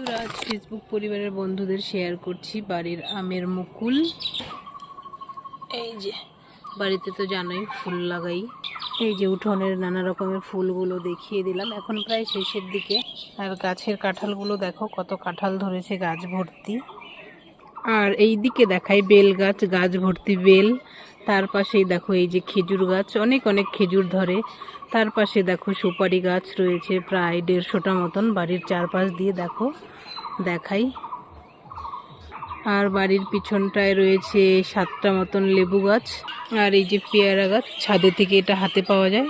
আজ ফেসবুক পরিবারের বন্ধুদের শেয়ার করছি বাড়ির আমের মুকুল। এই যে বাড়িতে তো জানোই ফুল লাগাই, এই যে উঠোনের নানা রকমের ফুলগুলো দেখিয়ে দিলাম। এখন প্রায় শেষের দিকে। আর গাছের কাঁঠালগুলো দেখো, কত কাঁঠাল ধরেছে গাছ ভর্তি। আর এই দিকে দেখাই বেল গাছ, গাছ ভর্তি বেল। তার পাশেই দেখো এই যে খেজুর গাছ, অনেক অনেক খেজুর ধরে। তার পাশে দেখো সুপারি গাছ রয়েছে প্রায় 150টা মতন বাড়ির চারপাশ দিয়ে। দেখো দেখাই। আর বাড়ির পিছনটায় রয়েছে 7টা মতন লেবু গাছ। আর এই যে পেয়ারা গাছ, ছাদে থেকে এটা হাতে পাওয়া যায়।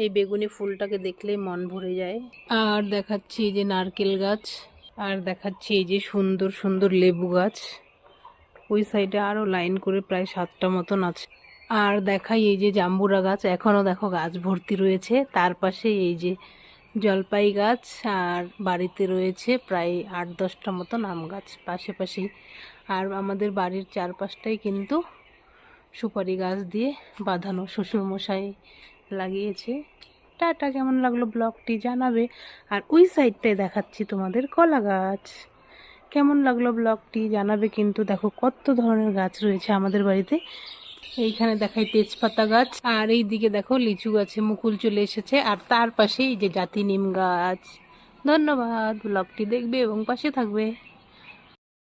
এই বেগুনি ফুলটাকে দেখলেই মন ভরে যায়। আর দেখাচ্ছি এই যে নারকেল গাছ। আর দেখাচ্ছি এই যে সুন্দর সুন্দর লেবু গাছ। ওই সাইডে আরো লাইন করে প্রায় 7টা মতন আছে। আর দেখাই এই যে জাম্বুরা গাছ, এখনো দেখো গাছ ভর্তি রয়েছে। তার পাশে এই যে জলপাই গাছ। আর বাড়িতে রয়েছে প্রায় 8-10টা মতন আম গাছ পাশে পাশেই। আর আমাদের বাড়ির চারপাশটাই কিন্তু সুপারি গাছ দিয়ে বাঁধানো, শ্বশুরমশাই লাগিয়েছে। টাটা, কেমন লাগলো ব্লগটি জানাবে। আর ওই সাইডটায় দেখাচ্ছি তোমাদের কলা গাছ। কেমন লাগলো ব্লগটি জানাবে কিন্তু। দেখো কত ধরনের গাছ রয়েছে আমাদের বাড়িতে। এইখানে দেখাই তেজপাতা গাছ। আর এই দিকে দেখো লিচু গাছে মুকুল চলে এসেছে। আর তার পাশে এই যে জাতি নিম গাছ। ধন্যবাদ, ব্লগটি দেখবে এবং পাশে থাকবে।